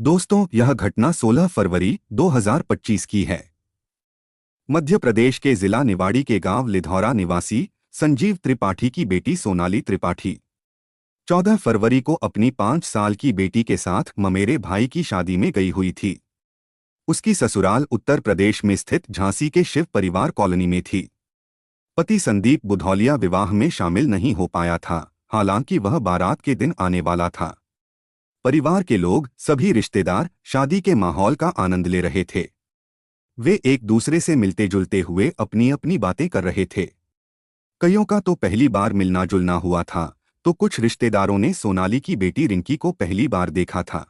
दोस्तों, यह घटना 16 फरवरी 2025 की है। मध्य प्रदेश के जिला निवाड़ी के गांव लिधौरा निवासी संजीव त्रिपाठी की बेटी सोनाली त्रिपाठी 14 फरवरी को अपनी 5 साल की बेटी के साथ ममेरे भाई की शादी में गई हुई थी। उसकी ससुराल उत्तर प्रदेश में स्थित झांसी के शिव परिवार कॉलोनी में थी। पति संदीप बुधौलिया विवाह में शामिल नहीं हो पाया था, हालांकि वह बारात के दिन आने वाला था। परिवार के लोग, सभी रिश्तेदार शादी के माहौल का आनंद ले रहे थे। वे एक दूसरे से मिलते जुलते हुए अपनी अपनी बातें कर रहे थे। कईयों का तो पहली बार मिलना जुलना हुआ था, तो कुछ रिश्तेदारों ने सोनाली की बेटी रिंकी को पहली बार देखा था।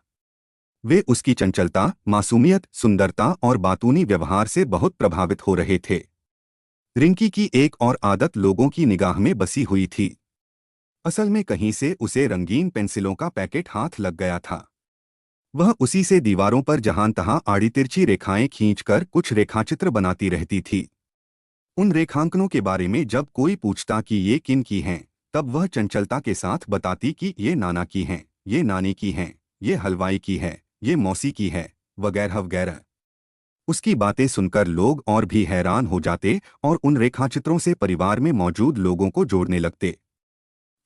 वे उसकी चंचलता, मासूमियत, सुंदरता और बातूनी व्यवहार से बहुत प्रभावित हो रहे थे। रिंकी की एक और आदत लोगों की निगाह में बसी हुई थी। असल में कहीं से उसे रंगीन पेंसिलों का पैकेट हाथ लग गया था। वह उसी से दीवारों पर जहां तहां आड़ी तिरछी रेखाएं खींचकर कुछ रेखाचित्र बनाती रहती थी। उन रेखांकनों के बारे में जब कोई पूछता कि ये किन की हैं, तब वह चंचलता के साथ बताती कि ये नाना की हैं, ये नानी की हैं, ये हलवाई की है, ये मौसी की है, वगैरह वगैरह। उसकी बातें सुनकर लोग और भी हैरान हो जाते और उन रेखाचित्रों से परिवार में मौजूद लोगों को जोड़ने लगते।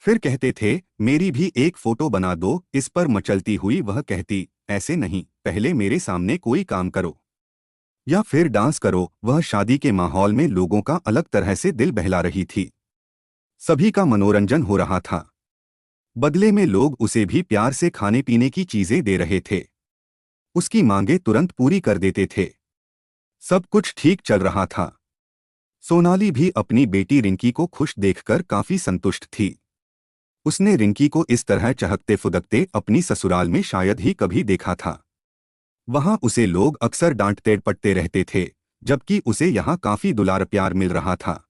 फिर कहते थे, मेरी भी एक फोटो बना दो। इस पर मचलती हुई वह कहती, ऐसे नहीं, पहले मेरे सामने कोई काम करो या फिर डांस करो। वह शादी के माहौल में लोगों का अलग तरह से दिल बहला रही थी। सभी का मनोरंजन हो रहा था। बदले में लोग उसे भी प्यार से खाने पीने की चीजें दे रहे थे। उसकी मांगे तुरंत पूरी कर देते थे। सब कुछ ठीक चल रहा था। सोनाली भी अपनी बेटी रिंकी को खुश देखकर काफी संतुष्ट थी। उसने रिंकी को इस तरह चहकते फुदकते अपनी ससुराल में शायद ही कभी देखा था। वहां उसे लोग अक्सर डांटते पटते रहते थे, जबकि उसे यहाँ काफी दुलार प्यार मिल रहा था।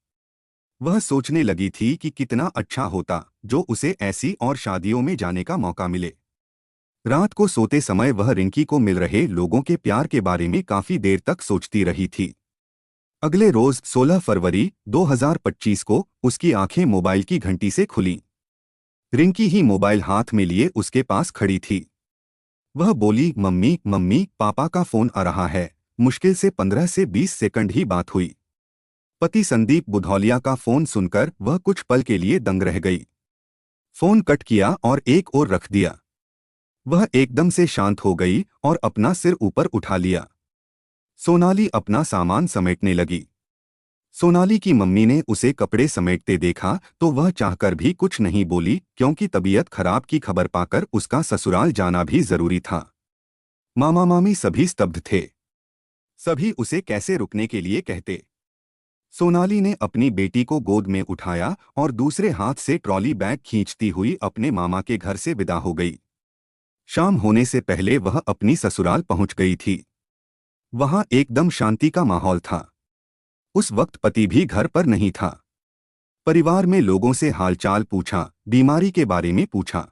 वह सोचने लगी थी कि कितना अच्छा होता जो उसे ऐसी और शादियों में जाने का मौका मिले। रात को सोते समय वह रिंकी को मिल रहे लोगों के प्यार के बारे में काफी देर तक सोचती रही थी। अगले रोज 16 फरवरी 2025 को उसकी आंखें मोबाइल की घंटी से खुलीं। रिंकी ही मोबाइल हाथ में लिए उसके पास खड़ी थी। वह बोली, मम्मी मम्मी, पापा का फोन आ रहा है। मुश्किल से 15 से 20 सेकंड ही बात हुई। पति संदीप बुधौलिया का फोन सुनकर वह कुछ पल के लिए दंग रह गई। फोन कट किया और एक ओर रख दिया। वह एकदम से शांत हो गई और अपना सिर ऊपर उठा लिया। सोनाली अपना सामान समेटने लगी। सोनाली की मम्मी ने उसे कपड़े समेटते देखा तो वह चाहकर भी कुछ नहीं बोली, क्योंकि तबीयत खराब की खबर पाकर उसका ससुराल जाना भी जरूरी था। मामा मामी सभी स्तब्ध थे। सभी उसे कैसे रुकने के लिए कहते। सोनाली ने अपनी बेटी को गोद में उठाया और दूसरे हाथ से ट्रॉली बैग खींचती हुई अपने मामा के घर से विदा हो गई। शाम होने से पहले वह अपनी ससुराल पहुंच गई थी। वहां एकदम शांति का माहौल था। उस वक्त पति भी घर पर नहीं था। परिवार में लोगों से हालचाल पूछा, बीमारी के बारे में पूछा।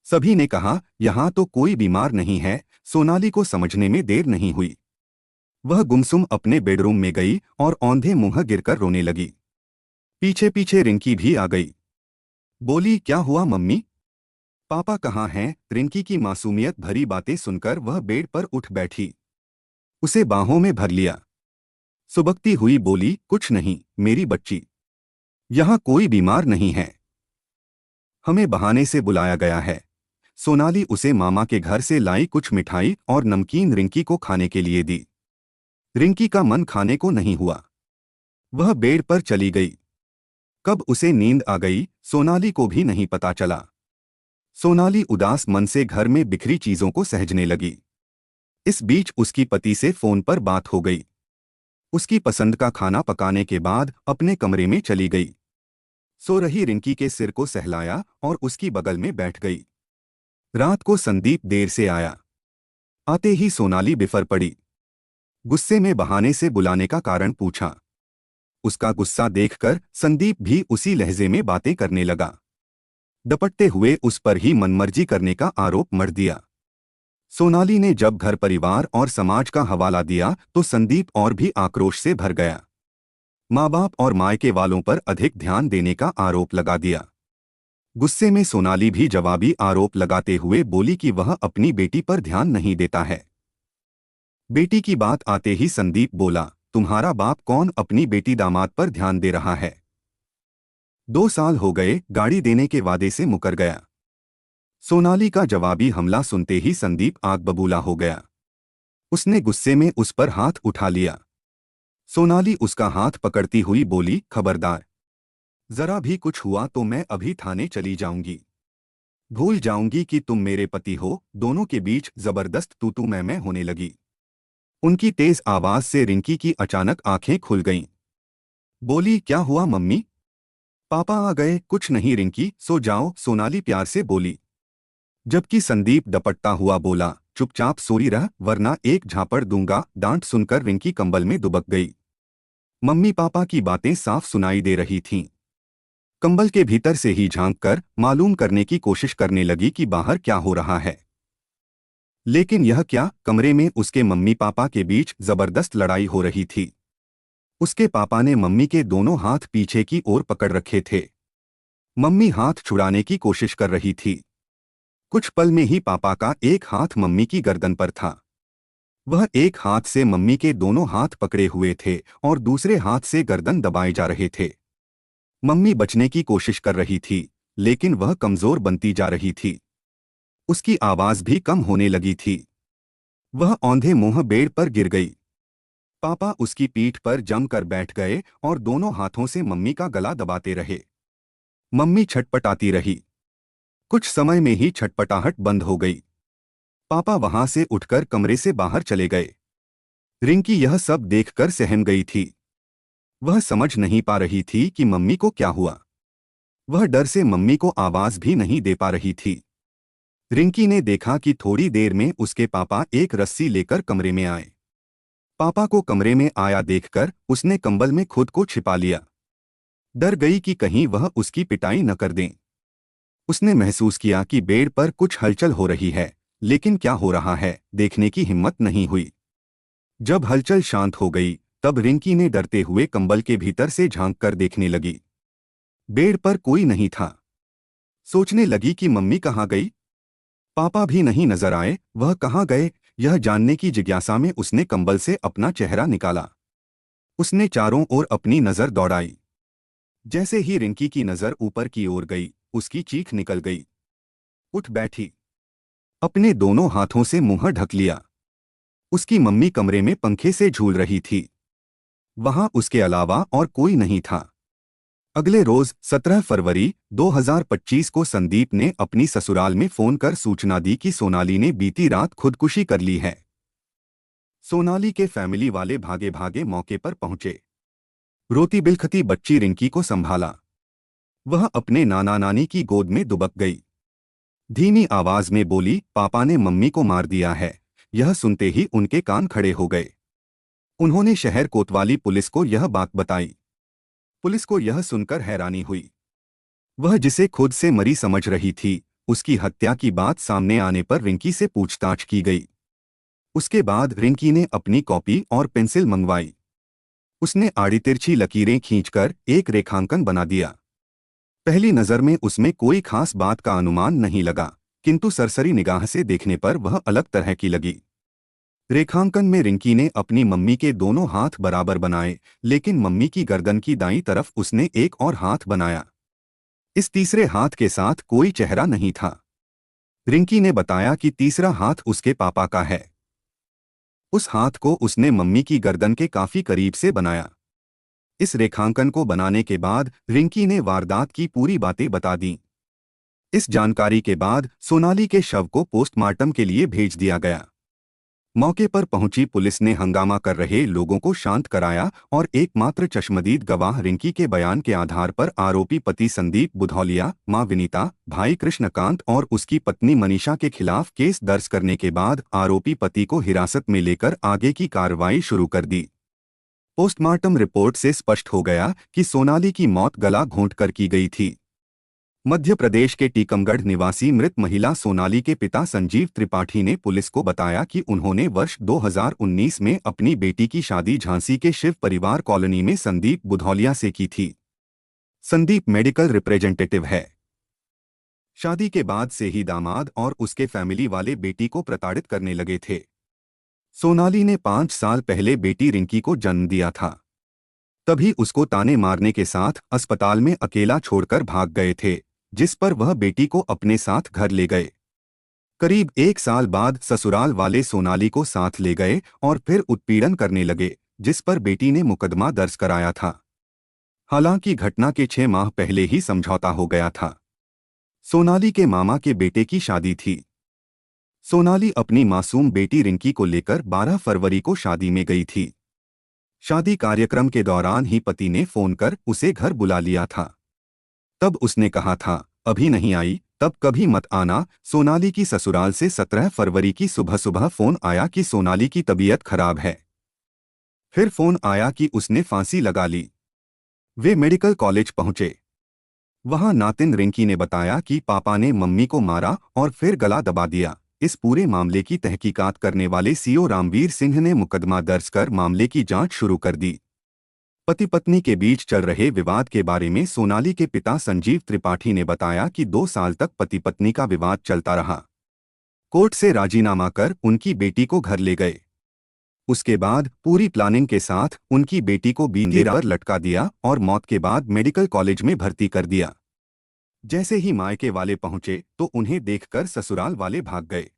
सभी ने कहा, यहाँ तो कोई बीमार नहीं है। सोनाली को समझने में देर नहीं हुई। वह गुमसुम अपने बेडरूम में गई और औंधे मुंह गिरकर रोने लगी। पीछे पीछे रिंकी भी आ गई। बोली, क्या हुआ मम्मी? पापा कहाँ हैं? रिंकी की मासूमियत भरी बातें सुनकर वह बेड पर उठ बैठी। उसे बाहों में भर लिया। सुबकती हुई बोली, कुछ नहीं मेरी बच्ची, यहाँ कोई बीमार नहीं है। हमें बहाने से बुलाया गया है। सोनाली उसे मामा के घर से लाई कुछ मिठाई और नमकीन रिंकी को खाने के लिए दी। रिंकी का मन खाने को नहीं हुआ। वह बेड पर चली गई। कब उसे नींद आ गई, सोनाली को भी नहीं पता चला। सोनाली उदास मन से घर में बिखरी चीजों को सहेजने लगी। इस बीच उसकी पति से फोन पर बात हो गई। उसकी पसंद का खाना पकाने के बाद अपने कमरे में चली गई। सो रही रिंकी के सिर को सहलाया और उसकी बगल में बैठ गई। रात को संदीप देर से आया। आते ही सोनाली बिफर पड़ी। गुस्से में बहाने से बुलाने का कारण पूछा। उसका गुस्सा देखकर संदीप भी उसी लहजे में बातें करने लगा। डपटते हुए उस पर ही मनमर्जी करने का आरोप मढ़ दिया। सोनाली ने जब घर परिवार और समाज का हवाला दिया तो संदीप और भी आक्रोश से भर गया। माँ बाप और मायके वालों पर अधिक ध्यान देने का आरोप लगा दिया। गुस्से में सोनाली भी जवाबी आरोप लगाते हुए बोली कि वह अपनी बेटी पर ध्यान नहीं देता है। बेटी की बात आते ही संदीप बोला, तुम्हारा बाप कौन अपनी बेटी दामाद पर ध्यान दे रहा है? 2 साल हो गए, गाड़ी देने के वादे से मुकर गया। सोनाली का जवाबी हमला सुनते ही संदीप आग बबूला हो गया। उसने गुस्से में उस पर हाथ उठा लिया। सोनाली उसका हाथ पकड़ती हुई बोली, खबरदार, जरा भी कुछ हुआ तो मैं अभी थाने चली जाऊंगी। भूल जाऊंगी कि तुम मेरे पति हो। दोनों के बीच जबरदस्त तू मैं होने लगी। उनकी तेज आवाज से रिंकी की अचानक आंखें खुल गईं। बोली, क्या हुआ मम्मी? पापा आ गए। कुछ नहीं रिंकी, सो जाओ, सोनाली प्यार से बोली। जबकि संदीप डपटता हुआ बोला, चुपचाप सोई रह वरना एक झापड़ दूंगा। डांट सुनकर रिंकी कंबल में दुबक गई। मम्मी पापा की बातें साफ सुनाई दे रही थीं। कंबल के भीतर से ही झांककर मालूम करने की कोशिश करने लगी कि बाहर क्या हो रहा है। लेकिन यह क्या, कमरे में उसके मम्मी पापा के बीच जबरदस्त लड़ाई हो रही थी। उसके पापा ने मम्मी के दोनों हाथ पीछे की ओर पकड़ रखे थे। मम्मी हाथ छुड़ाने की कोशिश कर रही थी। कुछ पल में ही पापा का एक हाथ मम्मी की गर्दन पर था। वह एक हाथ से मम्मी के दोनों हाथ पकड़े हुए थे और दूसरे हाथ से गर्दन दबाए जा रहे थे। मम्मी बचने की कोशिश कर रही थी, लेकिन वह कमजोर बनती जा रही थी। उसकी आवाज भी कम होने लगी थी। वह औंधे मुंह बेड पर गिर गई। पापा उसकी पीठ पर जमकर बैठ गए और दोनों हाथों से मम्मी का गला दबाते रहे। मम्मी छटपटाती रही। कुछ समय में ही छटपटाहट बंद हो गई। पापा वहां से उठकर कमरे से बाहर चले गए। रिंकी यह सब देखकर सहम गई थी। वह समझ नहीं पा रही थी कि मम्मी को क्या हुआ। वह डर से मम्मी को आवाज भी नहीं दे पा रही थी। रिंकी ने देखा कि थोड़ी देर में उसके पापा एक रस्सी लेकर कमरे में आए। पापा को कमरे में आया देखकर उसने कंबल में खुद को छिपा लिया। डर गई कि कहीं वह उसकी पिटाई न कर दें। उसने महसूस किया कि बेड पर कुछ हलचल हो रही है, लेकिन क्या हो रहा है देखने की हिम्मत नहीं हुई। जब हलचल शांत हो गई तब रिंकी ने डरते हुए कंबल के भीतर से झांककर देखने लगी। बेड पर कोई नहीं था। सोचने लगी कि मम्मी कहाँ गई। पापा भी नहीं नजर आए। वह कहाँ गए, यह जानने की जिज्ञासा में उसने कंबल से अपना चेहरा निकाला। उसने चारों ओर अपनी नजर दौड़ाई। जैसे ही रिंकी की नजर ऊपर की ओर गई, उसकी चीख निकल गई। उठ बैठी। अपने दोनों हाथों से मुंह ढक लिया। उसकी मम्मी कमरे में पंखे से झूल रही थी। वहां उसके अलावा और कोई नहीं था। अगले रोज 17 फरवरी 2025 को संदीप ने अपनी ससुराल में फोन कर सूचना दी कि सोनाली ने बीती रात खुदकुशी कर ली है। सोनाली के फैमिली वाले भागे भागे मौके पर पहुंचे। रोती बिलखती बच्ची रिंकी को संभाला। वह अपने नाना नानी की गोद में दुबक गई। धीमी आवाज में बोली, पापा ने मम्मी को मार दिया है। यह सुनते ही उनके कान खड़े हो गए। उन्होंने शहर कोतवाली पुलिस को यह बात बताई। पुलिस को यह सुनकर हैरानी हुई। वह जिसे खुद से मरी समझ रही थी, उसकी हत्या की बात सामने आने पर रिंकी से पूछताछ की गई। उसके बाद रिंकी ने अपनी कॉपी और पेंसिल मंगवाई। उसने आड़ी तिरछी लकीरें खींचकर एक रेखांकन बना दिया। पहली नजर में उसमें कोई खास बात का अनुमान नहीं लगा, किंतु सरसरी निगाह से देखने पर वह अलग तरह की लगी। रेखांकन में रिंकी ने अपनी मम्मी के दोनों हाथ बराबर बनाए, लेकिन मम्मी की गर्दन की दाईं तरफ उसने एक और हाथ बनाया। इस तीसरे हाथ के साथ कोई चेहरा नहीं था। रिंकी ने बताया कि तीसरा हाथ उसके पापा का है। उस हाथ को उसने मम्मी की गर्दन के काफी करीब से बनाया। इस रेखांकन को बनाने के बाद रिंकी ने वारदात की पूरी बातें बता दीं। इस जानकारी के बाद सोनाली के शव को पोस्टमार्टम के लिए भेज दिया गया। मौके पर पहुंची पुलिस ने हंगामा कर रहे लोगों को शांत कराया और एकमात्र चश्मदीद गवाह रिंकी के बयान के आधार पर आरोपी पति संदीप बुधौलिया, मां विनीता, भाई कृष्णकांत और उसकी पत्नी मनीषा के खिलाफ केस दर्ज करने के बाद आरोपी पति को हिरासत में लेकर आगे की कार्रवाई शुरू कर दी। पोस्टमार्टम रिपोर्ट से स्पष्ट हो गया कि सोनाली की मौत गला घोंटकर की गई थी। मध्य प्रदेश के टीकमगढ़ निवासी मृत महिला सोनाली के पिता संजीव त्रिपाठी ने पुलिस को बताया कि उन्होंने वर्ष 2019 में अपनी बेटी की शादी झांसी के शिव परिवार कॉलोनी में संदीप बुधौलिया से की थी। संदीप मेडिकल रिप्रेजेंटेटिव है। शादी के बाद से ही दामाद और उसके फैमिली वाले बेटी को प्रताड़ित करने लगे थे। सोनाली ने 5 साल पहले बेटी रिंकी को जन्म दिया था। तभी उसको ताने मारने के साथ अस्पताल में अकेला छोड़कर भाग गए थे, जिस पर वह बेटी को अपने साथ घर ले गए। करीब 1 साल बाद ससुराल वाले सोनाली को साथ ले गए और फिर उत्पीड़न करने लगे, जिस पर बेटी ने मुकदमा दर्ज कराया था। हालांकि घटना के 6 माह पहले ही समझौता हो गया था। सोनाली के मामा के बेटे की शादी थी। सोनाली अपनी मासूम बेटी रिंकी को लेकर 12 फरवरी को शादी में गई थी। शादी कार्यक्रम के दौरान ही पति ने फोन कर उसे घर बुला लिया था। तब उसने कहा था, अभी नहीं आई तब कभी मत आना। सोनाली की ससुराल से 17 फरवरी की सुबह सुबह फोन आया कि सोनाली की तबीयत खराब है। फिर फोन आया कि उसने फांसी लगा ली। वे मेडिकल कॉलेज पहुंचे। वहां नातिन रिंकी ने बताया कि पापा ने मम्मी को मारा और फिर गला दबा दिया। इस पूरे मामले की तहकीकात करने वाले सीओ रामवीर सिंह ने मुकदमा दर्ज कर मामले की जांच शुरू कर दी। पति पत्नी के बीच चल रहे विवाद के बारे में सोनाली के पिता संजीव त्रिपाठी ने बताया कि 2 साल तक पति पत्नी का विवाद चलता रहा। कोर्ट से राजीनामा कर उनकी बेटी को घर ले गए। उसके बाद पूरी प्लानिंग के साथ उनकी बेटी को बींगे पर लटका दिया और मौत के बाद मेडिकल कॉलेज में भर्ती कर दिया। जैसे ही मायके वाले पहुंचे तो उन्हें देखकर ससुराल वाले भाग गए।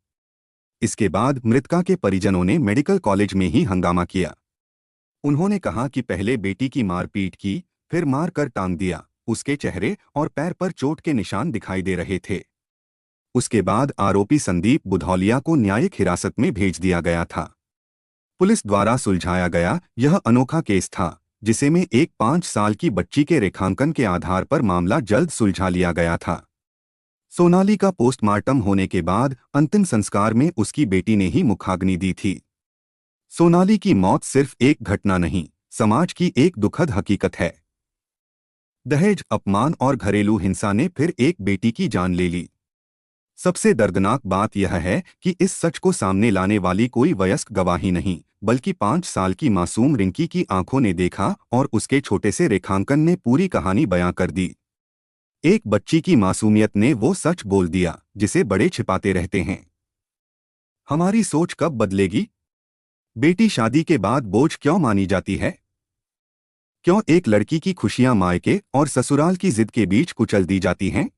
इसके बाद मृतका के परिजनों ने मेडिकल कॉलेज में ही हंगामा किया। उन्होंने कहा कि पहले बेटी की मारपीट की, फिर मार कर टांग दिया। उसके चेहरे और पैर पर चोट के निशान दिखाई दे रहे थे। उसके बाद आरोपी संदीप बुधौलिया को न्यायिक हिरासत में भेज दिया गया था। पुलिस द्वारा सुलझाया गया यह अनोखा केस था, जिसे में एक 5 साल की बच्ची के रेखांकन के आधार पर मामला जल्द सुलझा लिया गया था। सोनाली का पोस्टमार्टम होने के बाद अंतिम संस्कार में उसकी बेटी ने ही मुखाग्नि दी थी। सोनाली की मौत सिर्फ एक घटना नहीं, समाज की एक दुखद हकीकत है। दहेज, अपमान और घरेलू हिंसा ने फिर एक बेटी की जान ले ली। सबसे दर्दनाक बात यह है कि इस सच को सामने लाने वाली कोई वयस्क गवाही नहीं, बल्कि 5 साल की मासूम रिंकी की आंखों ने देखा और उसके छोटे से रेखांकन ने पूरी कहानी बयां कर दी। एक बच्ची की मासूमियत ने वो सच बोल दिया जिसे बड़े छिपाते रहते हैं। हमारी सोच कब बदलेगी? बेटी शादी के बाद बोझ क्यों मानी जाती है? क्यों एक लड़की की खुशियां मायके और ससुराल की जिद के बीच कुचल दी जाती हैं?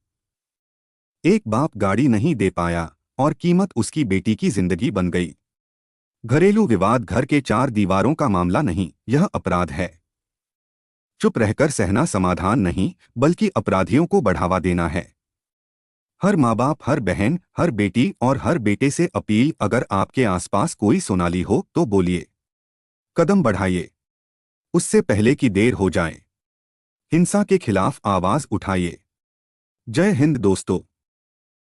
एक बाप गाड़ी नहीं दे पाया और कीमत उसकी बेटी की जिंदगी बन गई। घरेलू विवाद घर के 4 दीवारों का मामला नहीं, यह अपराध है। चुप रहकर सहना समाधान नहीं, बल्कि अपराधियों को बढ़ावा देना है। हर माँ बाप, हर बहन, हर बेटी और हर बेटे से अपील, अगर आपके आसपास कोई सोनाली हो तो बोलिए, कदम बढ़ाइए, उससे पहले कि देर हो जाए। हिंसा के खिलाफ आवाज उठाइए। जय हिंद दोस्तों।